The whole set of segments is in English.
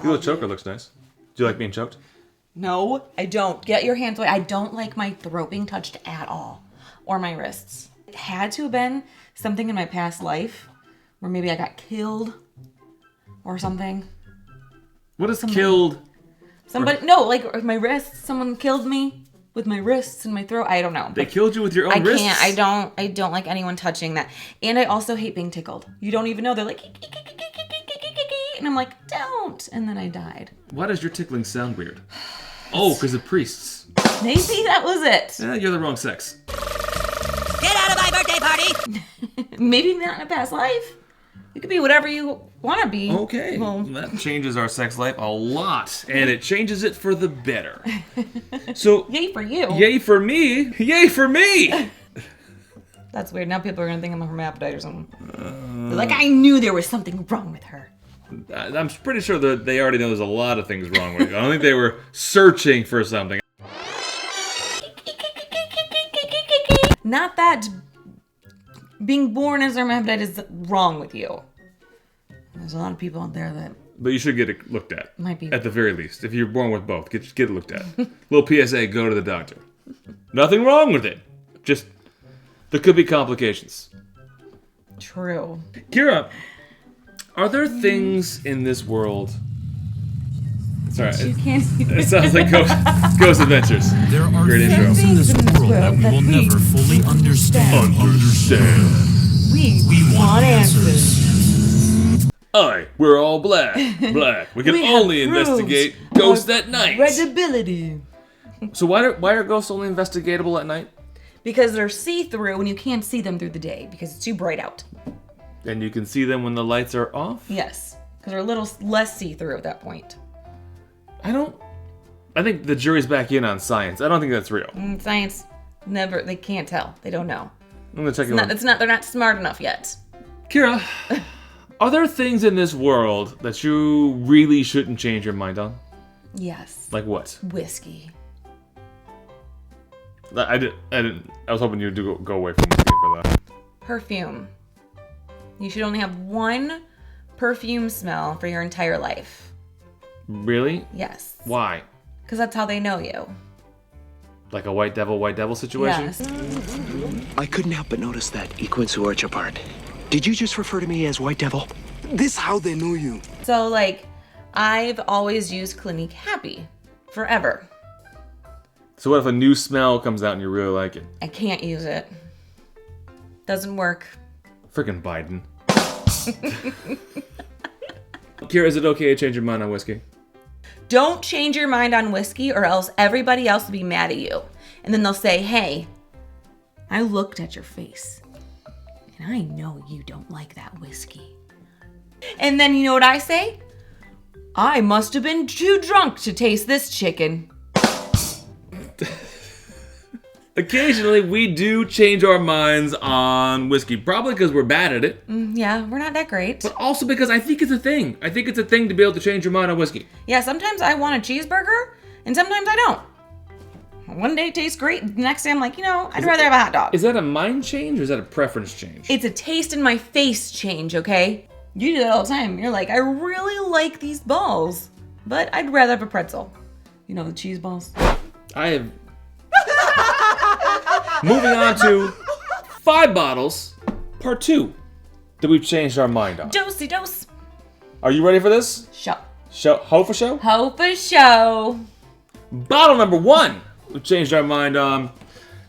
Your little choker looks nice. Do you like being choked? No, I don't. Get your hands away. I don't like my throat being touched at all. Or my wrists. It had to have been something in my past life where maybe I got killed or something. What is killed? Somebody, no, like my wrists. Someone killed me with my wrists and my throat. I don't know. They killed you with your own wrists? I don't like anyone touching that. And I also hate being tickled. You don't even know. They're like, and I'm like, don't. And then I died. Why does your tickling sound weird? Oh, because of priests. Maybe that was it. You're the wrong sex. Get out of my birthday party! Maybe not in a past life. You could be whatever you want to be. Okay. Well, that changes our sex life a lot. And it changes it for the better. So, yay for you. Yay for me. Yay for me. That's weird. Now people are going to think I'm a hermaphrodite or something. They're like, I knew there was something wrong with her. I'm pretty sure that they already know there's a lot of things wrong with you. I don't think they were searching for something. Not that being born as a hermaphrodite is wrong with you. There's a lot of people out there that... But you should get it looked at. Might be. At the very least. If you're born with both, get it looked at. Little PSA, go to the doctor. Nothing wrong with it. Just, there could be complications. True. Kira, are there things in this world... Sorry, it sounds like Ghost Adventures. There are Great intro. things in this world that we will never fully understand. We want answers. We're all black. We can only investigate ghosts at night. Credibility. So why are ghosts only investigatable at night? Because they're see-through and you can't see them through the day because it's too bright out. And you can see them when the lights are off? Yes, because they're a little less see-through at that point. I think the jury's back in on science. I don't think that's real. Science, never, they can't tell. They don't know. I'm gonna check They're not smart enough yet. Kira, are there things in this world that you really shouldn't change your mind on? Yes. Like what? Whiskey. I didn't. I was hoping you'd go away from whiskey for that. Perfume. You should only have one perfume smell for your entire life. Really? Yes. Why? Because that's how they know you. Like a white devil situation? Yes. I couldn't help but notice that Equinsuarcha part. Did you just refer to me as White Devil? This how they knew you. So, like, I've always used Clinique Happy. Forever. So what if a new smell comes out and you really like it? I can't use it. Doesn't work. Freaking Biden. Kira, is it okay to change your mind on whiskey? Don't change your mind on whiskey or else everybody else will be mad at you. And then they'll say, hey, I looked at your face and I know you don't like that whiskey. And then you know what I say? I must have been too drunk to taste this chicken. Occasionally, we do change our minds on whiskey. Probably because we're bad at it. Yeah, we're not that great. But also because I think it's a thing. I think it's a thing to be able to change your mind on whiskey. Yeah, sometimes I want a cheeseburger, and sometimes I don't. One day it tastes great, the next day I'm like, I'd rather have a hot dog. Is that a mind change or is that a preference change? It's a taste in my face change, okay? You do that all the time. You're like, I really like these balls, but I'd rather have a pretzel. You know, the cheese balls. I have... Moving on to 5 bottles, part 2, that we've changed our mind on. Dosey dose. Are you ready for this? Ho for show? Ho for show. Bottle number 1, we've changed our mind on.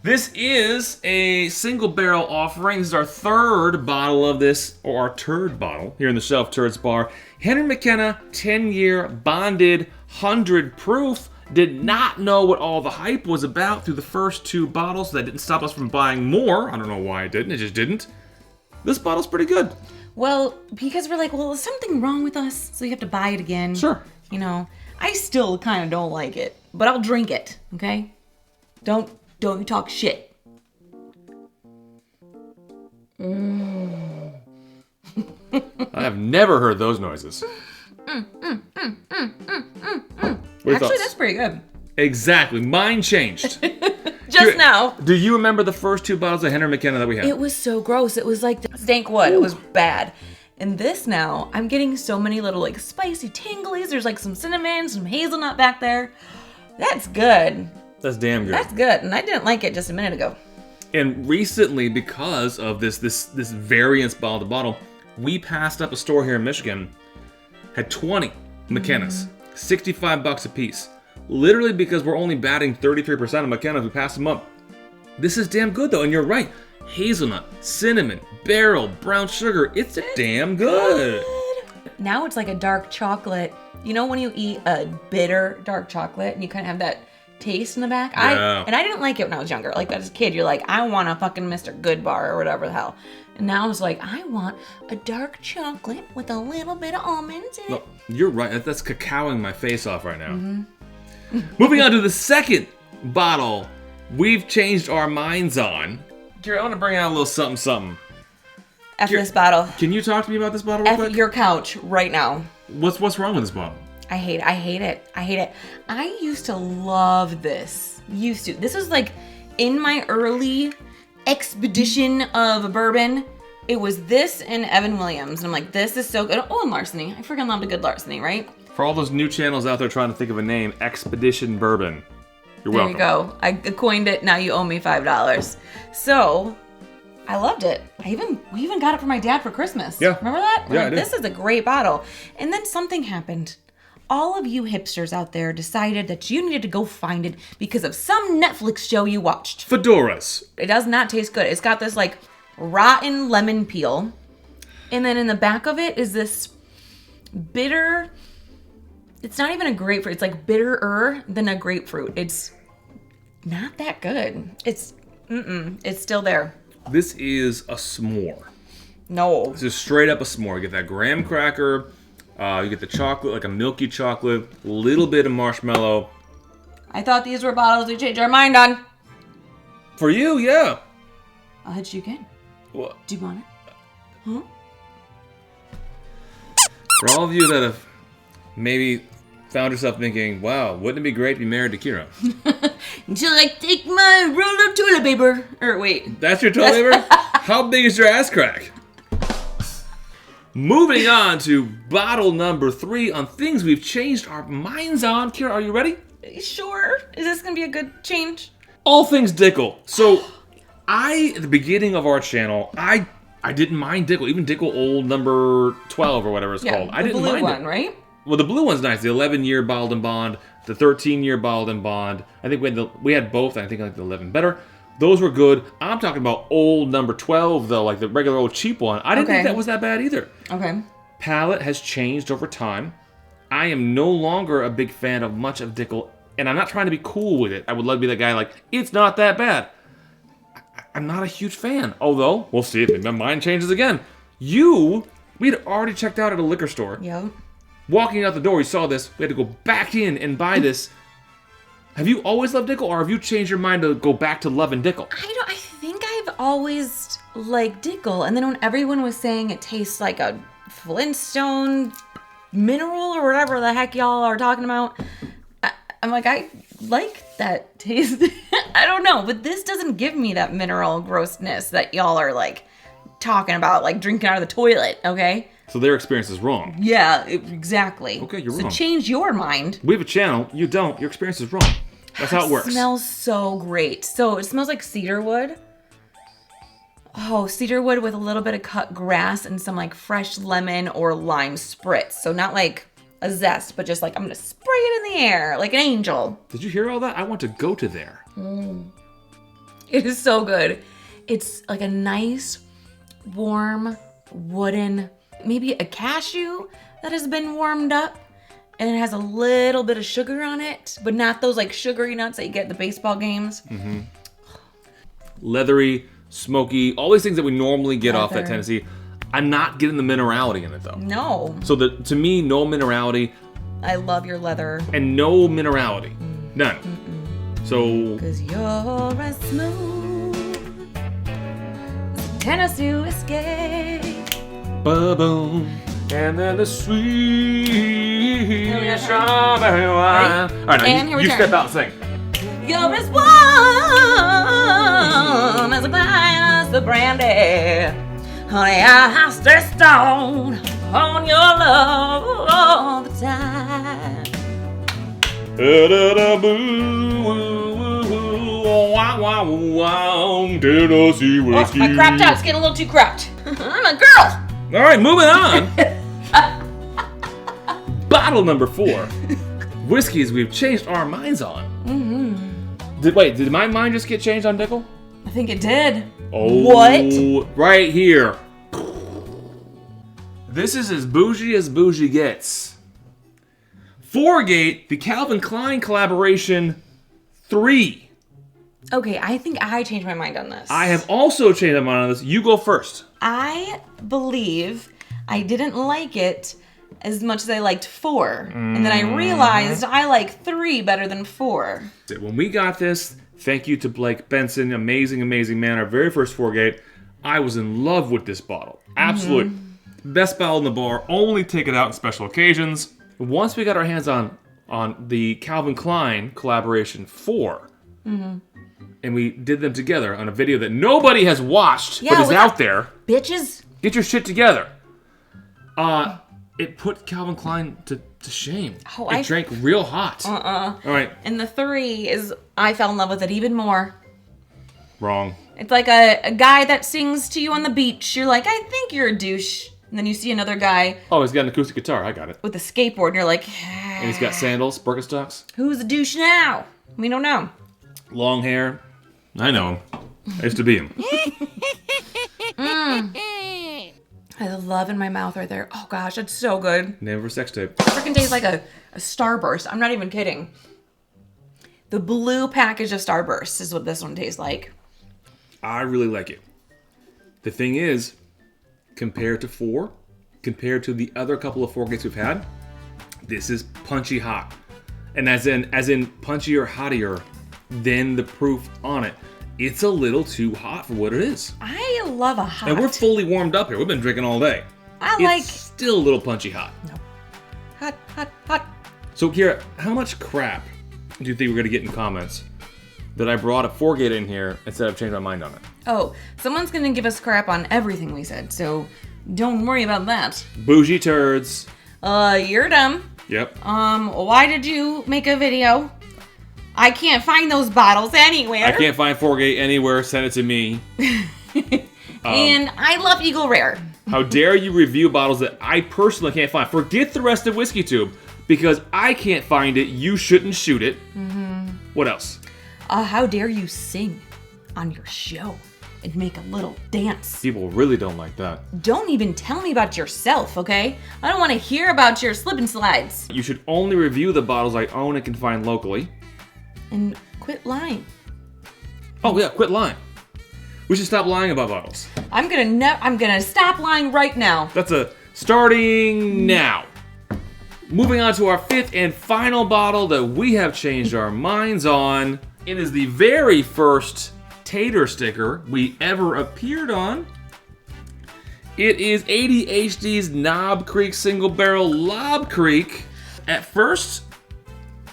This is a single barrel offering. This is our 3rd bottle of this, or our 3rd bottle, here in the Shelf Turds Bar. Henry Mckenna, 10-year bonded, 100 proof. Did not know what all the hype was about through the first 2 bottles. That didn't stop us from buying more. I don't know why it didn't. It just didn't. This bottle's pretty good. Well, because we're like, is something wrong with us? So you have to buy it again. Sure. I still kind of don't like it, but I'll drink it, okay? Don't you talk shit. I have never heard those noises. Actually, that's pretty good. Exactly. Mine changed. Just now. Do you remember the first 2 bottles of Henry Mckenna that we had? It was so gross. It was like stank wood. It was bad. And this now, I'm getting so many little like spicy tinglies. There's like some cinnamon, some hazelnut back there. That's good. That's damn good. That's good. And I didn't like it just a minute ago. And recently, because of this variance bottle to bottle, we passed up a store here in Michigan, had 20 Mckennas, $65 a piece. Literally because we're only batting 33% of Mckennas, we passed them up. This is damn good though, and you're right. Hazelnut, cinnamon, barrel, brown sugar, it's damn good. Now it's like a dark chocolate. You know when you eat a bitter dark chocolate and you kind of have that taste in the back? Yeah. I didn't like it when I was younger. Like as a kid, you're like, I want a fucking Mr. Good bar or whatever the hell. And now I was like, I want a dark chocolate with a little bit of almonds in it. No, you're right. That's cacaoing my face off right now. Moving on to the second bottle we've changed our minds on. Gary, I want to bring out a little something. F this bottle. Can you talk to me about this bottle real F quick? your couch right now. What's wrong with this bottle? I hate it. I used to love this. This was like in my early expedition of bourbon. It was this and Evan Williams. And I'm like, this is so good. Oh, and larceny. I freaking loved a good larceny, right? For all those new channels out there trying to think of a name, Expedition Bourbon. You're welcome. There you go. I coined it. Now you owe me $5. So I loved it. We even got it for my dad for Christmas. Yeah. Remember that? Yeah, I Like, do. this is a great bottle. And then something happened. All of you hipsters out there decided that you needed to go find it because of some Netflix show you watched. Fedoras. It does not taste good. It's got this like rotten lemon peel. And then in the back of it is this bitter. It's not even a grapefruit. It's like bitterer than a grapefruit. It's not that good. It's still there. This is a s'more. No. This is straight up a s'more. You get that graham cracker, you get the chocolate, like a milky chocolate, little bit of marshmallow. I thought these were bottles we changed our mind on. For you, yeah. I'll hit you again. Well, Do you want it? Huh? for all of you that have maybe found yourself thinking, wow, wouldn't it be great to be married to Kira? Until I take my roll of toilet paper. Or wait. That's your toilet paper? How big is your ass crack? Moving on to bottle number 3 on things we've changed our minds on. Kira, are you ready? Sure. Is this going to be a good change? All things Diggle. So, at the beginning of our channel, I didn't mind Diggle. Even Diggle old number 12 or whatever it's called. I didn't blue mind one, it. right? Well, the blue one's nice. The 11-year bottled and bond, the 13-year bottled and bond. I think we had both. I think I like the 11 better. Those were good. I'm talking about old number 12, though, like the regular old cheap one. I didn't think that was that bad either. Okay. Palate has changed over time. I am no longer a big fan of much of Diggle, and I'm not trying to be cool with it. I would love to be that guy like, it's not that bad. I'm not a huge fan. Although, we'll see if my mind changes again. We'd already checked out at a liquor store. Yep. Walking out the door, we saw this. We had to go back in and buy this. Have you always loved Diggle, or have you changed your mind to go back to loving Diggle? I think I've always liked Diggle, and then when everyone was saying it tastes like a Flintstone mineral or whatever the heck y'all are talking about, I'm like, I like that taste. I don't know, but this doesn't give me that mineral grossness that y'all are like talking about, like drinking out of the toilet, okay? So their experience is wrong. Yeah, exactly. Okay, you're so wrong. change your mind. We have a channel. You don't. Your experience is wrong. That's how it works. Smells so great. So it smells like cedar wood. Oh, cedar wood with a little bit of cut grass and some like fresh lemon or lime spritz. So not like a zest, but just like I'm gonna spray it in the air like an angel. Did you hear all that? I want to go to there. It is so good. It's like a nice, warm, wooden, maybe a cashew that has been warmed up. And it has a little bit of sugar on it, but not those like sugary nuts that you get at the baseball games. Mm-hmm. Leathery, smoky, all these things that we normally get off at Tennessee. I'm not getting the minerality in it though. No. So to me, no minerality I love your leather. and no minerality. None. So Cause you're as smooth as Tennessee whiskey. ba-boom. And then the sweet strawberry wine. All right, And now here we you turn. step out and sing. You're as warm as a glass of brandy. Honey, I stay stoned on your love all the time. Tennessee Oh, whiskey. my cropped out's getting a little too cropped. I'm a girl. All right, moving on. Bottle number 4. Whiskeys we've changed our minds on. Did my mind just get changed on Diggle? I think it did. Oh, What? Right here. This is as bougie gets. Foregate, the Calvin Klein collaboration 3. Okay, I think I changed my mind on this. I have also changed my mind on this. You go first. I believe I didn't like it as much as I liked 4. And then I realized I like 3 better than 4. When we got this, thank you to Blake Benson, amazing man, our very first Foregate. I was in love with this bottle. Absolute best bottle in the bar. Only take it out on special occasions. Once we got our hands on the Calvin Klein collaboration 4, and we did them together on a video that nobody has watched but is out there. Bitches. Get your shit together. It put Calvin Klein to shame. Oh, it drank real hot. All right. And the 3 is, I fell in love with it even more. Wrong. It's like a guy that sings to you on the beach. You're like, I think you're a douche. And then you see another guy Oh, he's got an acoustic guitar. I got it. with a skateboard, and you're like, And he's got sandals, Birkenstocks, who's a douche now? We don't know. long hair. I know him. I used to be him. I have love in my mouth right there. Oh gosh, it's so good. Name of a sex tape. It freaking tastes like a Starburst. I'm not even kidding. The blue package of Starburst is what this one tastes like. I really like it. The thing is, compared to 4, compared to the other couple of Foregates we've had, this is punchy hot. And as in punchier, hottier than the proof on it. It's a little too hot for what it is. I love a hot. And we're fully warmed up here. We've been drinking all day. It's still a little punchy hot. hot. So, Kira, how much crap do you think we're going to get in comments that I brought a Foregate in here instead of changing my mind on it? Oh, someone's gonna give us crap on everything we said, so don't worry about that. Bougie turds. You're dumb. Yep. Why did you make a video? I can't find those bottles anywhere. I can't find Foregate anywhere. Send it to me. And I love Eagle Rare. How dare you review bottles that I personally can't find? Forget the rest of Whiskeytube. Because I can't find it, you shouldn't shoot it. What else? How dare you sing on your show and make a little dance? People really don't like that. Don't even tell me about yourself, okay? I don't want to hear about your slip and slides. You should only review the bottles I own and can find locally. And quit lying. Oh yeah, quit lying. We should stop lying about bottles. I'm gonna stop lying right now. That's starting now. Moving on to our 5th and final bottle that we have changed our minds on. It is the very first tater sticker we ever appeared on. It is ADHD's Knob Creek Single Barrel Lob Creek. At first,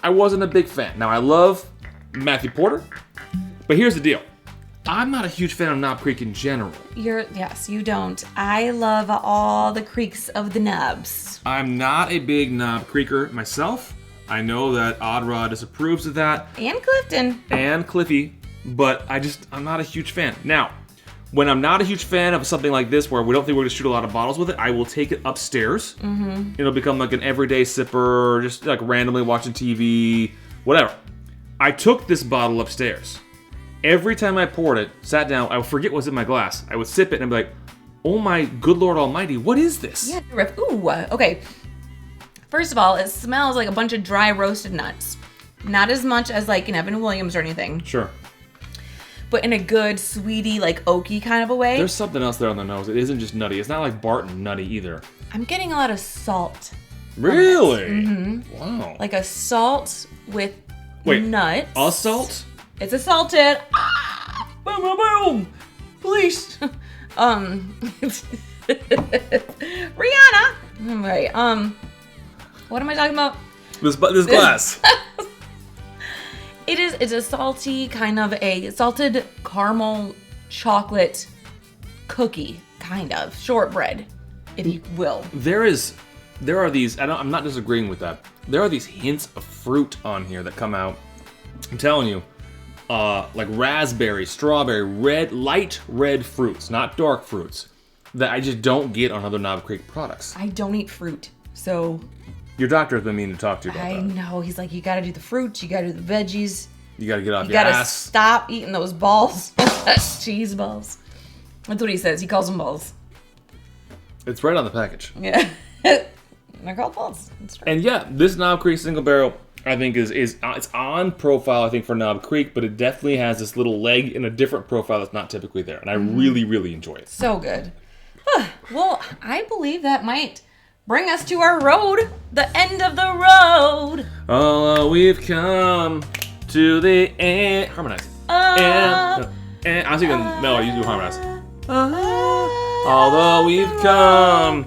I wasn't a big fan. Now, I love Matthew Porter, but here's the deal. I'm not a huge fan of Knob Creek in general. Yes, you don't. I love all the creaks of the nubs. I'm not a big Knob Creeker myself. I know that Odd Rod disapproves of that. And Clifton. And Cliffy, but I'm not a huge fan. Now, when I'm not a huge fan of something like this where we don't think we're gonna shoot a lot of bottles with it, I will take it upstairs. It'll become like an everyday sipper, just like randomly watching TV, whatever. I took this bottle upstairs. Every time I poured it, sat down, I would forget what's in my glass. I would sip it and I'd be like, oh my good Lord Almighty, what is this? Yeah, riff. Ooh, okay. First of all, it smells like a bunch of dry roasted nuts. Not as much as like an Evan Williams or anything, Sure. but in a good, sweetie, like oaky kind of a way. There's something else there on the nose. It isn't just nutty. It's not like Barton nutty either. I'm getting a lot of salt. Really? Wow. Like a salt with Wait, nuts. a salt? It's a salted. Ah! Boom, boom, boom. Please. Rihanna. All right. What am I talking about? This glass. It's a salty kind of a salted caramel chocolate cookie kind of. Shortbread, if you will. There are these, I'm not disagreeing with that. There are these hints of fruit on here that come out. I'm telling you, like raspberry, strawberry, light red fruits, not dark fruits, that I just don't get on other Knob Creek products. I don't eat fruit, so... Your doctor has been meaning to talk to you about that. I know. He's like, you gotta do the fruits, you gotta do the veggies. You gotta get off You your gotta ass. stop eating those balls. Cheese balls. That's what he says. He calls them balls. It's right on the package. Yeah. They're called balls. That's right. And yeah, this Knob Creek single barrel, I think is it's on profile, I think, for Knob Creek, but it definitely has this little leg in a different profile that's not typically there. And I really, really enjoy it. So good. Well, I believe that might bring us to our road. The end of the road. Oh, we've come to the end. Harmonize. And I was thinking, no, you do harmonize. Although we've come.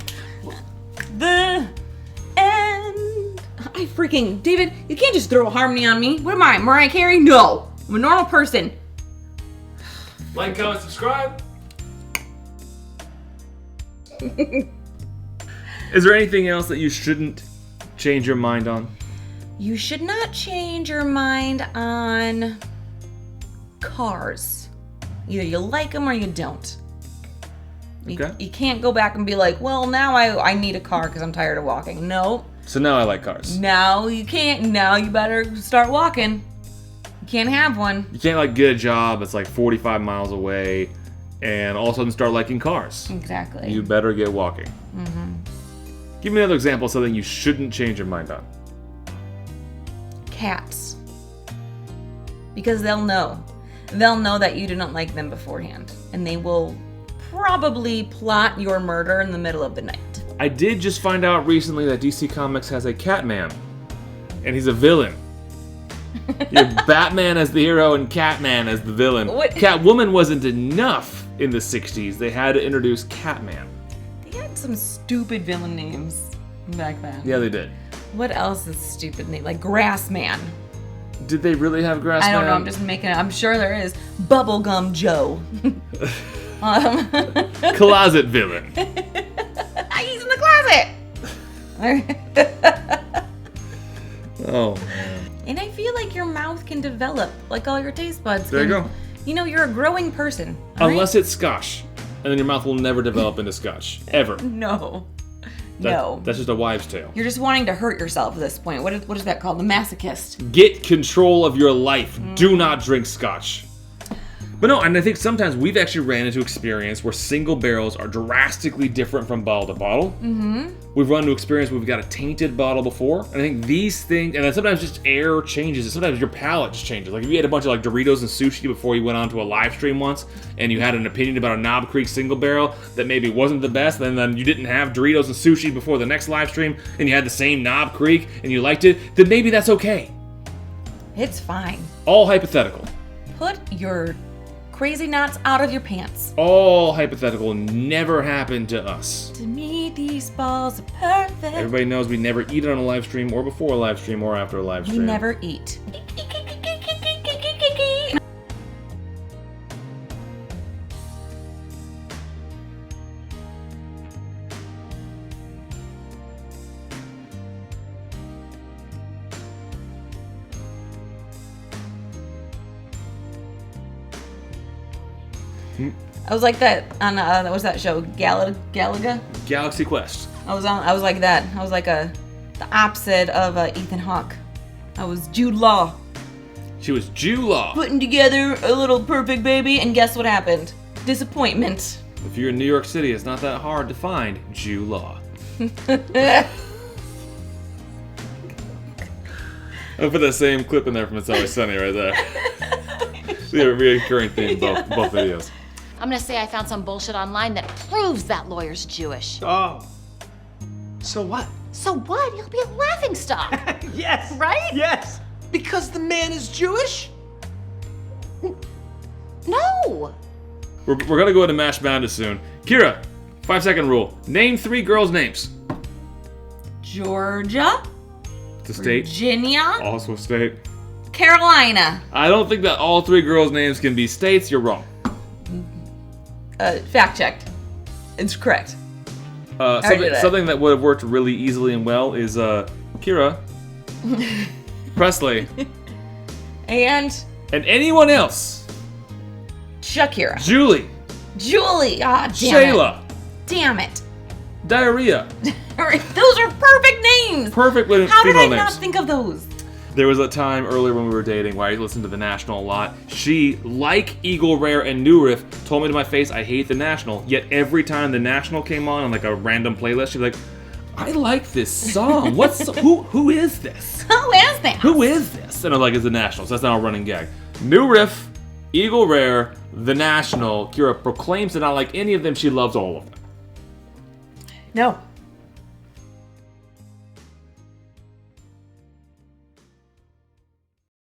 The end. I freaking... David, you can't just throw a harmony on me. What am I, Mariah Carey? No. I'm a normal person. Like, comment, subscribe. Is there anything else that you shouldn't change your mind on? You should not change your mind on cars. Either you like them or you don't. Okay. You can't go back and be like, well, now I need a car because I'm tired of walking. No. So now I like cars. Now you can't. Now you better start walking. You can't have one. You can't like get a job that's like 45 miles away and all of a sudden start liking cars. Exactly. You better get walking. Mm-hmm. Give me another example of something you shouldn't change your mind on. Cats. Because they'll know. They'll know that you do not like them beforehand. And they will probably plot your murder in the middle of the night. I did just find out recently that DC Comics has a Catman. And he's a villain. You have Batman as the hero and Catman as the villain. What? Catwoman wasn't enough in the 60s. They had to introduce Catman. They had some stupid villain names back then. Yeah, they did. What else is stupid name? Like Grassman. Did they really have Grassman? I don't know. I'm just making it. I'm sure there is. Bubblegum Joe. Closet villain. He's in the closet. Oh, man. And I feel like your mouth can develop, like all your taste buds. There you go. You know, you're a growing person. all right? Unless it's Scotch. And then your mouth will never develop into Scotch. Ever. No. No. That's just a wives' tale. You're just wanting to hurt yourself at this point. What is that called? The masochist. Get control of your life. Do not drink Scotch. But no, and I think sometimes we've actually ran into experience where single barrels are drastically different from bottle to bottle. Mm-hmm. We've run into experience where we've got a tainted bottle before. And I think these things, and then sometimes just air changes, and sometimes your palate just changes. Like if you had a bunch of like Doritos and sushi before you went on to a live stream once, and you had an opinion about a Knob Creek single barrel that maybe wasn't the best, and then you didn't have Doritos and sushi before the next live stream, and you had the same Knob Creek, and you liked it, then maybe that's okay. It's fine. All hypothetical. Put your crazy knots out of your pants. All hypothetical, never happened to us. To me, these balls are perfect. Everybody knows we never eat it on a live stream, or before a live stream, or after a live We stream. never eat. I was like that on what was that show? Galaga? Galaxy Quest. I was like that. I was like the opposite of Ethan Hawke. I was Jude Law. She was Jew Law. Putting together a little perfect baby, and guess what happened? Disappointment. If you're in New York City, it's not that hard to find Jew Law. I'll put that same clip in there from It's Always Sunny right there. The recurring theme in both videos. I'm gonna say I found some bullshit online that proves that lawyer's Jewish. Oh. So what? So what? He'll be a laughingstock. Yes. Right? Yes. Because the man is Jewish? No. We're gonna go into Mash Madness soon. Kira, 5-second rule. Name 3 girls' names. Georgia. It's a state. Virginia. Also a state. Carolina. I don't think that all 3 girls' names can be states. You're wrong. Fact checked. It's correct. Something that would have worked really easily and well is Kira, Presley, And anyone else. Shakira. Julie, Ah, damn Shayla, it. Damn it. Diarrhea. Those are perfect names. Perfect with How did I female not names. think of those? There was a time earlier when we were dating where I listened to The National a lot. She, like Eagle Rare and New Riff, told me to my face I hate The National. Yet every time The National came on like a random playlist, she'd be like, I like this song. Who is this? Who is that? Who is this? And I'm like, it's The National. So that's now a running gag. New Riff, Eagle Rare, The National. Kira proclaims to not like any of them. She loves all of them. No.